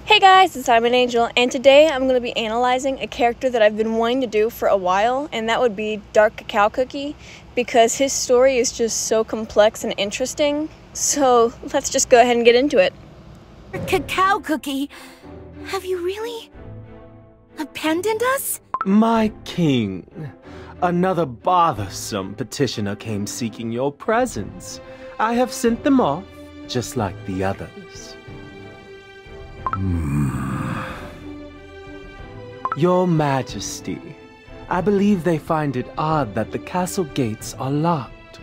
Hey guys, it's I'm an Angel, and today I'm going to be analyzing a character that I've been wanting to do for a while, and that would be Dark Cacao Cookie, because his story is just so complex and interesting. So let's just go ahead and get into it. Cacao Cookie, have you really abandoned us? My king, another bothersome petitioner came seeking your presence. I have sent them off, just like the others. Your Majesty, I believe they find it odd that the castle gates are locked.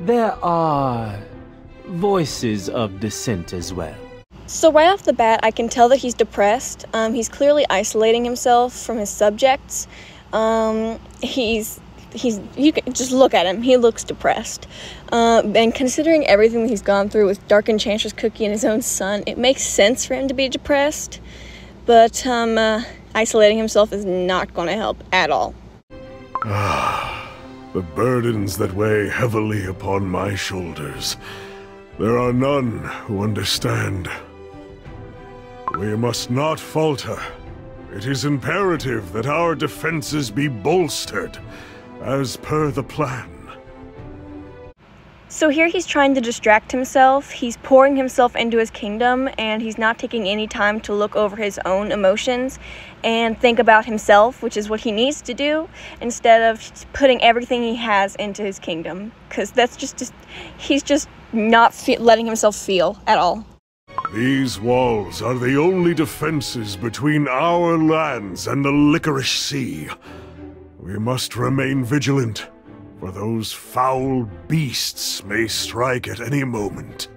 There are voices of dissent as well. So right off the bat, I can tell that he's depressed. He's clearly isolating himself from his subjects. You can just look at him. He looks depressed. And considering everything that he's gone through with Dark Enchantress Cookie and his own son, it makes sense for him to be depressed. But isolating himself is not going to help at all. The burdens that weigh heavily upon my shoulders. There are none who understand. We must not falter. It is imperative that our defenses be bolstered, as per the plan. So here he's trying to distract himself. He's pouring himself into his kingdom, and he's not taking any time to look over his own emotions and think about himself, which is what he needs to do, instead of putting everything he has into his kingdom. Because that's he's just not letting himself feel at all. These walls are the only defenses between our lands and the Licorice Sea. We must remain vigilant, for those foul beasts may strike at any moment.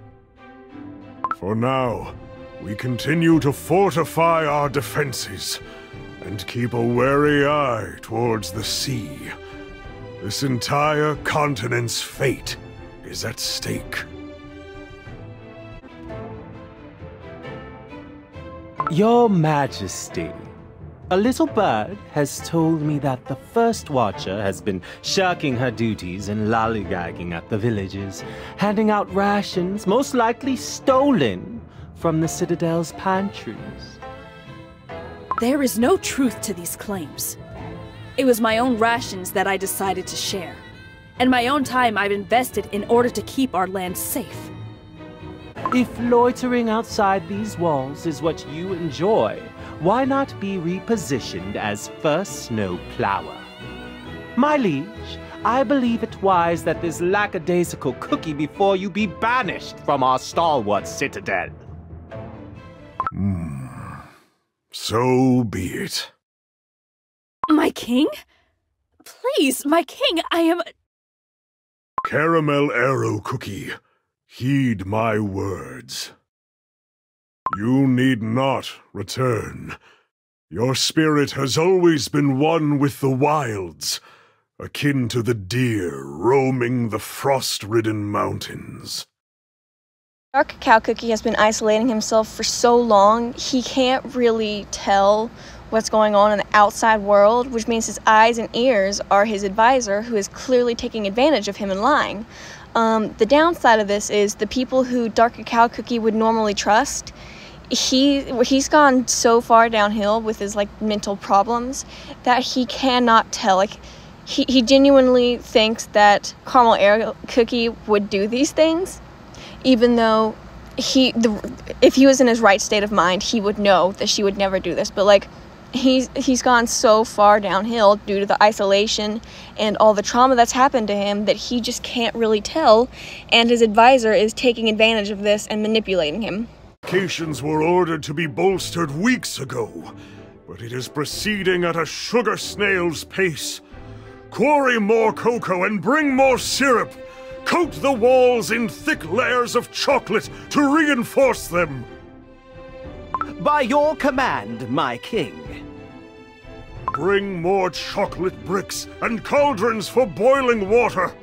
For now, we continue to fortify our defenses and keep a wary eye towards the sea. This entire continent's fate is at stake. Your Majesty, a little bird has told me that the First Watcher has been shirking her duties and lollygagging at the villages, handing out rations, most likely stolen from the Citadel's pantries. There is no truth to these claims. It was my own rations that I decided to share, and my own time I've invested in order to keep our land safe. If loitering outside these walls is what you enjoy, why not be repositioned as first snow plower? My liege, I believe it wise that this lackadaisical cookie before you be banished from our stalwart citadel. So be it. My king? Please, my king, I am... Caramel Arrow Cookie, heed my words. You need not return. Your spirit has always been one with the wilds, akin to the deer roaming the frost-ridden mountains. Dark Cacao Cookie has been isolating himself for so long, he can't really tell what's going on in the outside world, which means his eyes and ears are his advisor, who is clearly taking advantage of him and lying. The downside of this is the people who Dark Cacao Cookie would normally trust, he's gone so far downhill with his mental problems that he cannot tell. He genuinely thinks that Caramel Arrow Cookie would do these things, even though if he was in his right state of mind, he would know that she would never do this. But he's gone so far downhill due to the isolation and all the trauma that's happened to him that he just can't really tell, and his advisor is taking advantage of this and manipulating him. Locations were ordered to be bolstered weeks ago, but it is proceeding at a sugar snail's pace. Quarry more cocoa and bring more syrup. Coat the walls in thick layers of chocolate to reinforce them. By your command, my king. Bring more chocolate bricks and cauldrons for boiling water.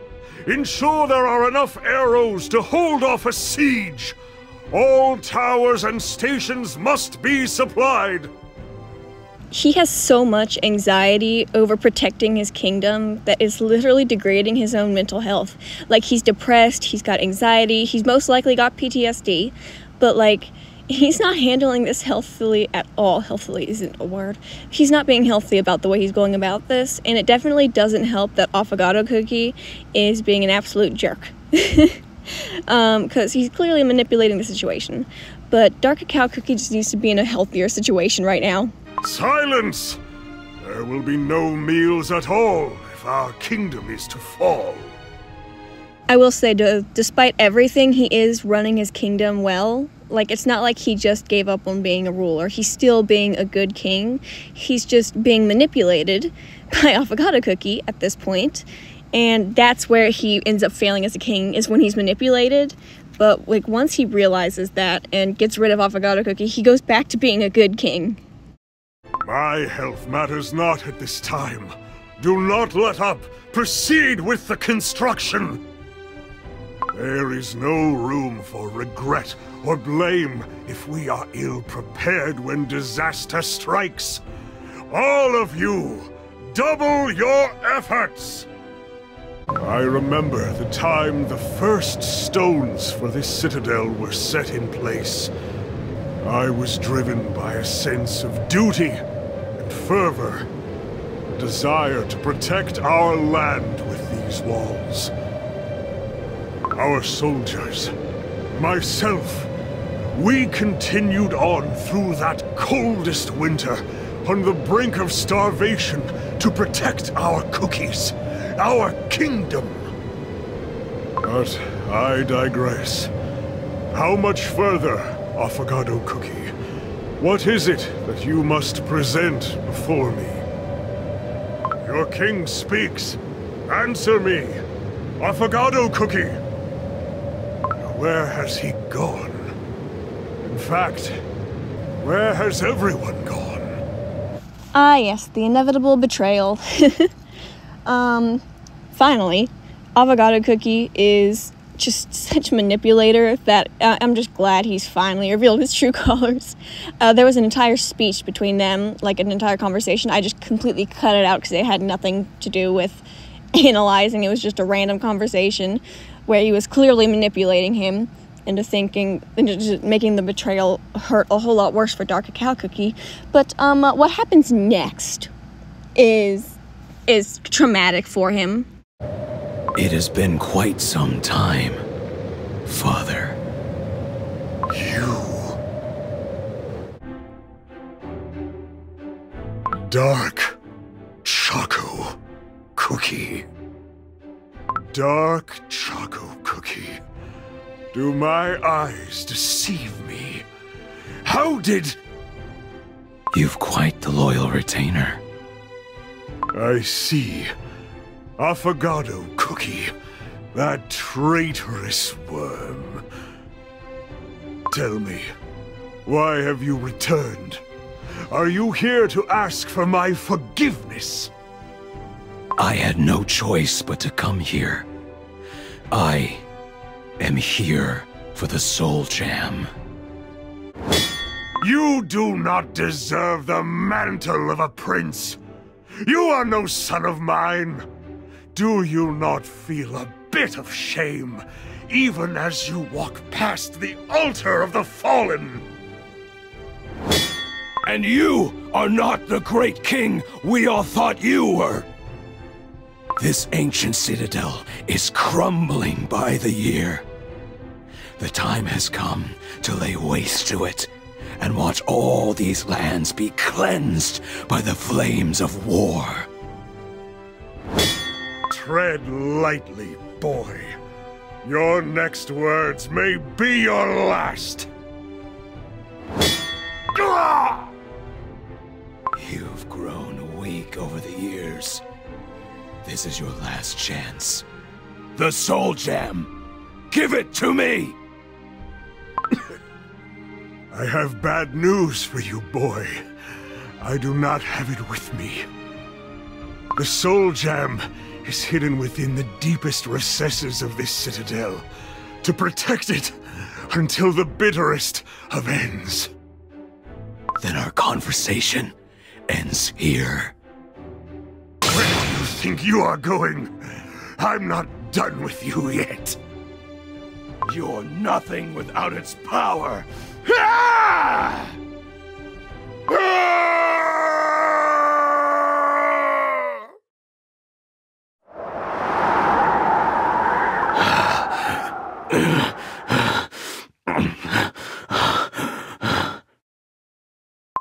Ensure there are enough arrows to hold off a siege. All towers and stations must be supplied. He has so much anxiety over protecting his kingdom that is literally degrading his own mental health. He's depressed, he's got anxiety, he's most likely got PTSD, but he's not handling this healthily at all. Healthily isn't a word. He's not being healthy about the way he's going about this, and it definitely doesn't help that Affogato Cookie is being an absolute jerk. Because he's clearly manipulating the situation. But Dark Cacao Cookie just needs to be in a healthier situation right now. Silence! There will be no meals at all if our kingdom is to fall. I will say, despite everything, he is running his kingdom well. Like, it's not like he just gave up on being a ruler. He's still being a good king. He's just being manipulated by Affogato Cookie at this point. And that's where he ends up failing as a king, is when he's manipulated. But, like, once he realizes that and gets rid of Affogato Cookie, he goes back to being a good king. My health matters not at this time. Do not let up. Proceed with the construction. There is no room for regret or blame if we are ill-prepared when disaster strikes. All of you, double your efforts! I remember the time the first stones for this citadel were set in place. I was driven by a sense of duty and fervor, a desire to protect our land with these walls. Our soldiers, myself, we continued on through that coldest winter on the brink of starvation to protect our cookies, our kingdom. But I digress. How much further, Affogato Cookie? What is it that you must present before me? Your king speaks. Answer me, Affogato Cookie. Where has he gone? In fact, where has everyone gone? Ah, yes, the inevitable betrayal. Finally, Affogato Cookie is just such a manipulator that I'm just glad he's finally revealed his true colors. There was an entire speech between them, like an entire conversation. I just completely cut it out because it had nothing to do with analyzing. It was just a random conversation where he was clearly manipulating him into thinking, into just making the betrayal hurt a whole lot worse for Dark Cacao Cookie. But what happens next is traumatic for him. It has been quite some time, Father. You... Dark Cacao Cookie. Dark Cacao Cookie. Do my eyes deceive me? How did... You've quite the loyal retainer. I see. Affogato Cookie. That traitorous worm. Tell me, why have you returned? Are you here to ask for my forgiveness? I had no choice but to come here. I am here for the Soul Jam. You do not deserve the mantle of a prince. You are no son of mine. Do you not feel a bit of shame, even as you walk past the altar of the fallen? And you are not the great king we all thought you were. This ancient citadel is crumbling by the year. The time has come to lay waste to it and watch all these lands be cleansed by the flames of war. Tread lightly, boy. Your next words may be your last. You've grown weak over the years. This is your last chance. The Soul Jam! Give it to me! I have bad news for you, boy. I do not have it with me. The Soul Jam is hidden within the deepest recesses of this citadel, to protect it until the bitterest of ends. Then our conversation ends here. Where do you think you are going? I'm not done with you yet. You're nothing without its power. Ah!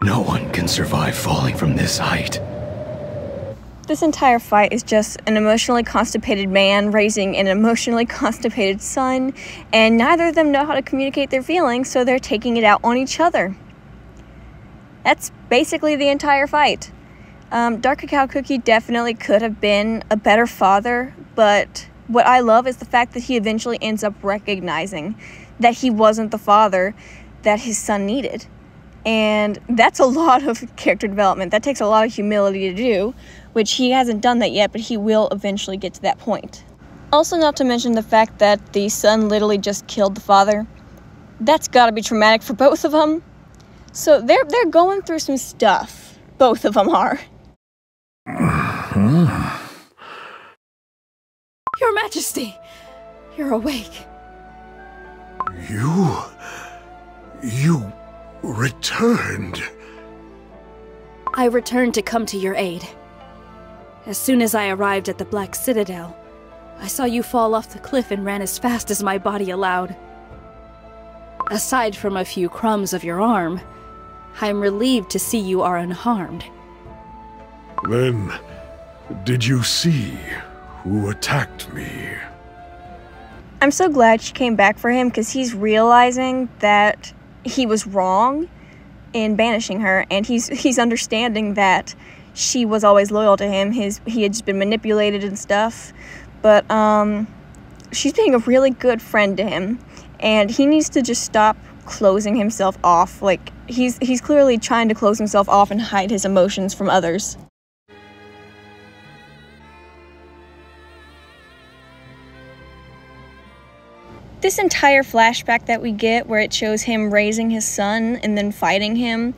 No one can survive falling from this height. This entire fight is just an emotionally constipated man raising an emotionally constipated son, and neither of them know how to communicate their feelings, so they're taking it out on each other. That's basically the entire fight. Dark Cacao Cookie definitely could have been a better father, but what I love is the fact that he eventually ends up recognizing that he wasn't the father that his son needed. And that's a lot of character development. That takes a lot of humility to do, which he hasn't done that yet, but he will eventually get to that point. Also, not to mention the fact that the son literally just killed the father. That's gotta be traumatic for both of them. So they're going through some stuff. Both of them are. Your Majesty! You're awake. You returned. I returned to come to your aid. As soon as I arrived at the Black Citadel, I saw you fall off the cliff and ran as fast as my body allowed. Aside from a few crumbs of your arm, I'm relieved to see you are unharmed. Then, did you see who attacked me? I'm so glad she came back for him, because he's realizing that he was wrong in banishing her, and he's understanding that she was always loyal to him. He had just been manipulated and stuff, but she's being a really good friend to him, and he needs to just stop closing himself off. Like, he's clearly trying to close himself off and hide his emotions from others. This entire flashback that we get, where it shows him raising his son and then fighting him,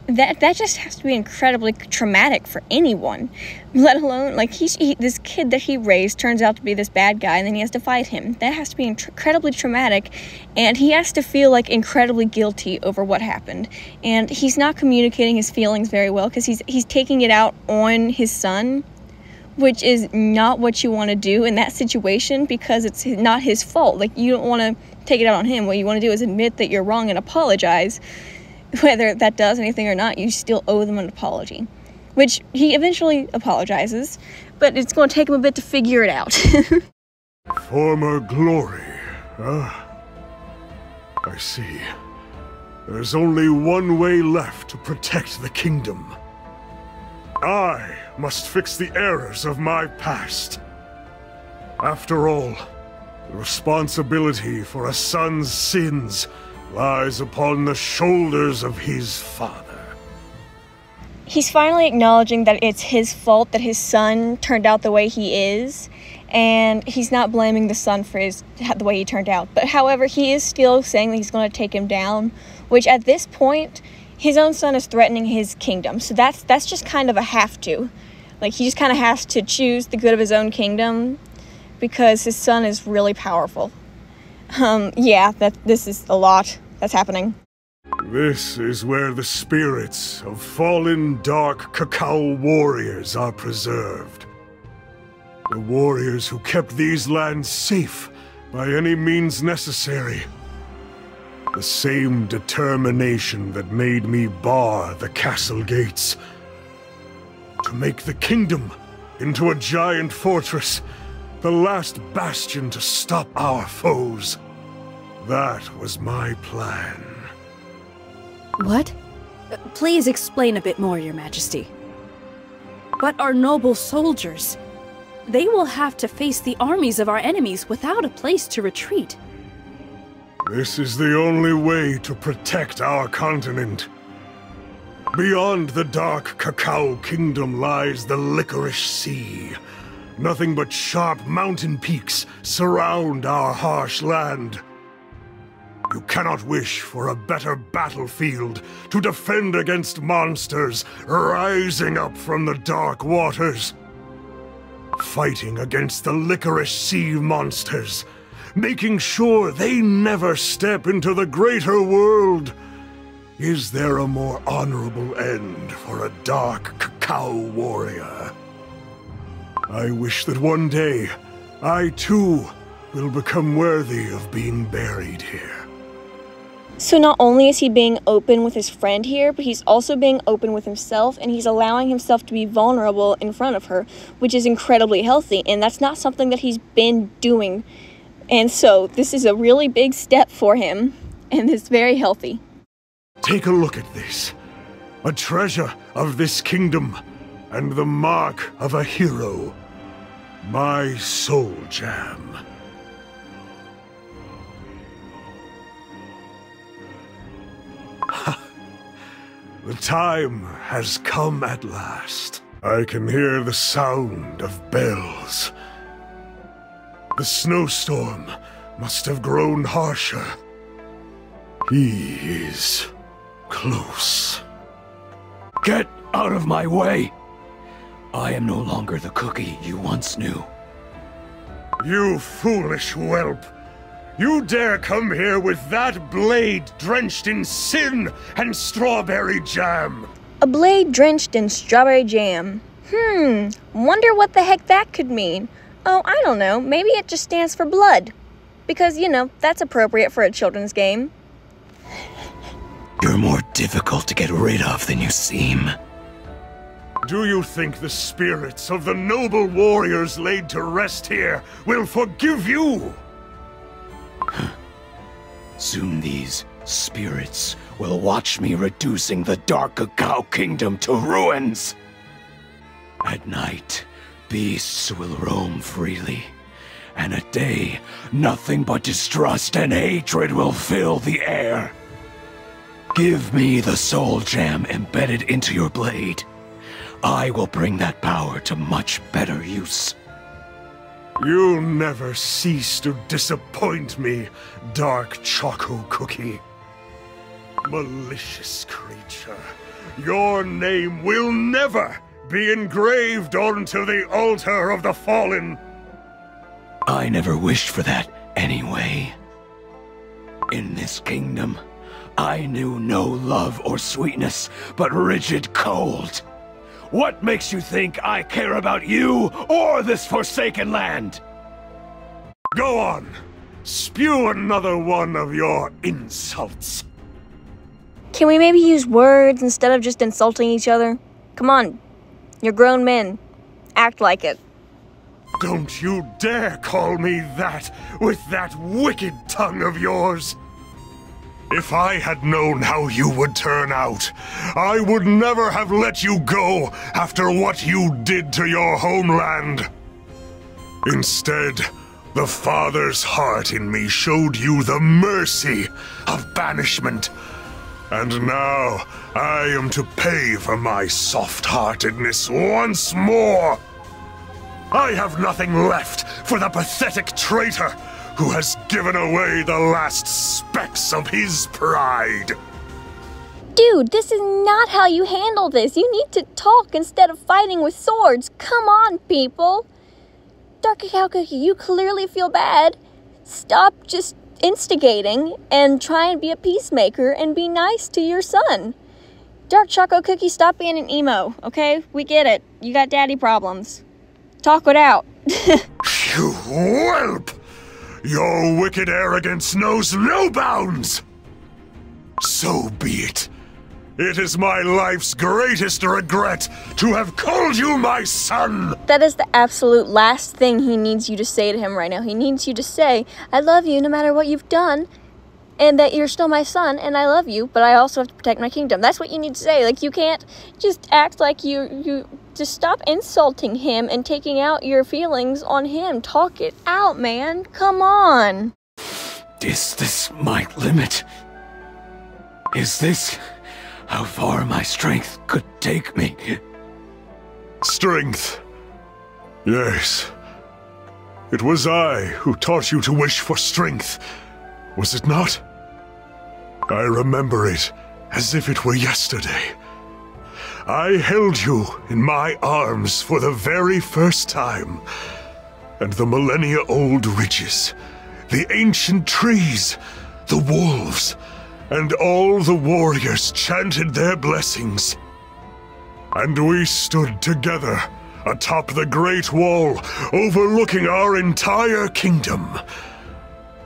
that just has to be incredibly traumatic for anyone. Let alone, like, this kid that he raised turns out to be this bad guy, and then he has to fight him. That has to be incredibly traumatic, and he has to feel, like, incredibly guilty over what happened. And he's not communicating his feelings very well, because he's taking it out on his son, which is not what you want to do in that situation, because it's not his fault. Like, you don't want to take it out on him. What you want to do is admit that you're wrong and apologize. Whether that does anything or not, you still owe them an apology. Which he eventually apologizes, but it's going to take him a bit to figure it out. Former glory, huh? I see. There's only one way left to protect the kingdom. I must fix the errors of my past. After all, the responsibility for a son's sins lies upon the shoulders of his father. He's finally acknowledging that it's his fault that his son turned out the way he is, and he's not blaming the son for the way he turned out. But however, he is still saying that he's going to take him down, which at this point, his own son is threatening his kingdom. So that's just kind of a have to. Like, he just kind of has to choose the good of his own kingdom, because his son is really powerful. This is a lot that's happening. This is where the spirits of fallen dark cacao warriors are preserved. The warriors who kept these lands safe by any means necessary. The same determination that made me bar the castle gates. To make the kingdom into a giant fortress, the last bastion to stop our foes. That was my plan. What? Please explain a bit more, Your Majesty. But our noble soldiers, they will have to face the armies of our enemies without a place to retreat. This is the only way to protect our continent. Beyond the dark Cacao Kingdom lies the Licorice Sea. Nothing but sharp mountain peaks surround our harsh land. You cannot wish for a better battlefield to defend against monsters rising up from the dark waters. Fighting against the Licorice Sea monsters, making sure they never step into the greater world, Is there a more honorable end for a dark cacao warrior? I wish that one day, I too will become worthy of being buried here. So not only is he being open with his friend here, but he's also being open with himself, and he's allowing himself to be vulnerable in front of her, which is incredibly healthy, and that's not something that he's been doing. And so this is a really big step for him, and it's very healthy. Take a look at this. A treasure of this kingdom, and the mark of a hero. My soul jam. The time has come at last. I can hear the sound of bells. The snowstorm must have grown harsher. He is close. Get out of my way! I am no longer the cookie you once knew. You foolish whelp! You dare come here with that blade drenched in sin and strawberry jam! A blade drenched in strawberry jam. Wonder what the heck that could mean. Oh, I don't know. Maybe it just stands for blood. Because, you know, that's appropriate for a children's game. You're more difficult to get rid of than you seem. Do you think the spirits of the noble warriors laid to rest here will forgive you? Soon these spirits will watch me reducing the Dark Cacao Kingdom to ruins. At night, beasts will roam freely, and at day, nothing but distrust and hatred will fill the air. Give me the soul jam embedded into your blade. I will bring that power to much better use. You'll never cease to disappoint me, Dark Cacao Cookie. Malicious creature, your name will never be engraved onto the altar of the fallen. I never wished for that anyway. In this kingdom, I knew no love or sweetness, but rigid cold. What makes you think I care about you or this forsaken land? Go on! Spew another one of your insults. Can we maybe use words instead of just insulting each other? Come on, you're grown men. Act like it. Don't you dare call me that with that wicked tongue of yours! If I had known how you would turn out, I would never have let you go after what you did to your homeland. Instead, the father's heart in me showed you the mercy of banishment. And now, I am to pay for my soft-heartedness once more. I have nothing left for the pathetic traitor who has given away the last specks of his pride. Dude, this is not how you handle this. You need to talk instead of fighting with swords. Come on, people. Dark Cacao Cookie, you clearly feel bad. Stop just instigating and try and be a peacemaker and be nice to your son. Dark Choco Cookie, stop being an emo, okay? We get it. You got daddy problems. Talk it out. You whelp! Your wicked arrogance knows no bounds! So be it. It is my life's greatest regret to have called you my son! That is the absolute last thing he needs you to say to him right now. He needs you to say, I love you no matter what you've done, and that you're still my son, and I love you, but I also have to protect my kingdom. That's what you need to say. Like, you can't just act like you just stop insulting him and taking out your feelings on him. Talk it out, man. Come on. Is this my limit? Is this how far my strength could take me? Strength. Yes. It was I who taught you to wish for strength, was it not? I remember it as if it were yesterday. I held you in my arms for the very first time, and the millennia-old ridges, the ancient trees, the wolves, and all the warriors chanted their blessings. And we stood together atop the Great Wall, overlooking our entire kingdom.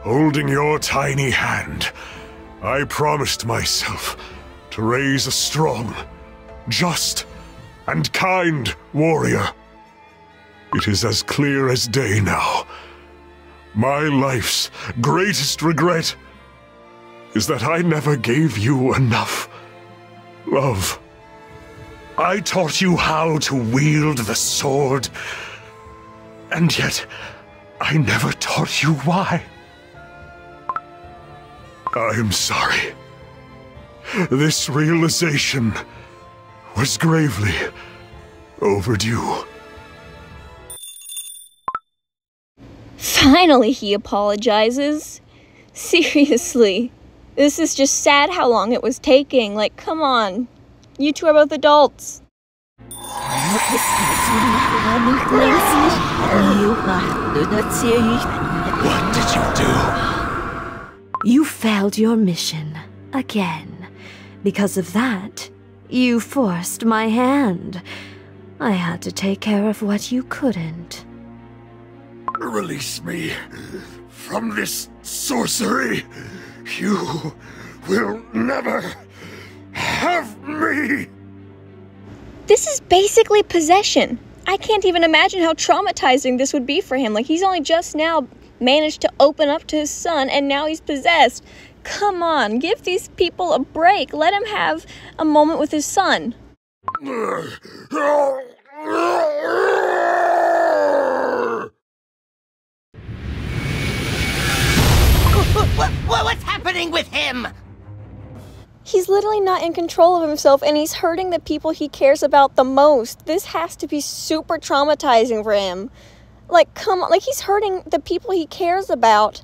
Holding your tiny hand, I promised myself to raise a strong, just, and kind warrior. It is as clear as day now. My life's greatest regret is that I never gave you enough love. I taught you how to wield the sword, and yet I never taught you why. I am sorry. This realization was gravely overdue. Finally, he apologizes. Seriously. This is just sad how long it was taking. Like, come on. You two are both adults. What did you do? You failed your mission again. Because of that, you forced my hand. I had to take care of what you couldn't. Release me from this sorcery. You will never have me. This is basically possession. I can't even imagine how traumatizing this would be for him. Like, he's only just now managed to open up to his son, and now he's possessed. Come on, give these people a break. Let him have a moment with his son. What's happening with him? He's literally not in control of himself, and he's hurting the people he cares about the most. This has to be super traumatizing for him. Like, come on, like, he's hurting the people he cares about,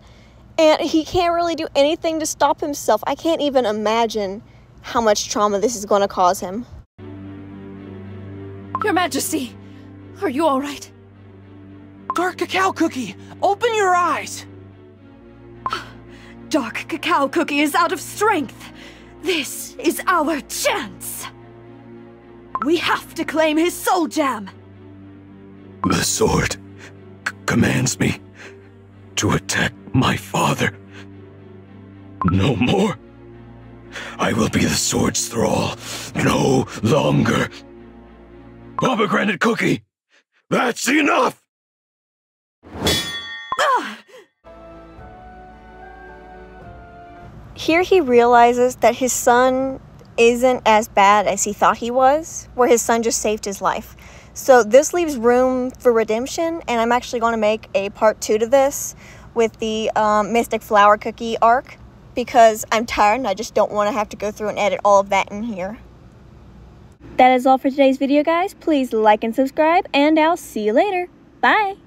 and he can't really do anything to stop himself. I can't even imagine how much trauma this is going to cause him. Your Majesty, are you all right? Dark Cacao Cookie, open your eyes! Dark Cacao Cookie is out of strength. This is our chance. We have to claim his soul gem. The sword commands me to attack my father. No more. I will be the sword's thrall no longer. Pomegranate Cookie, that's enough! Here he realizes that his son isn't as bad as he thought he was, where his son just saved his life. So this leaves room for redemption, and I'm actually going to make a part 2 to this with the Mystic Flower Cookie arc, because I'm tired and I just don't want to have to go through and edit all of that in here. That is all for today's video, guys. Please like and subscribe, and I'll see you later. Bye!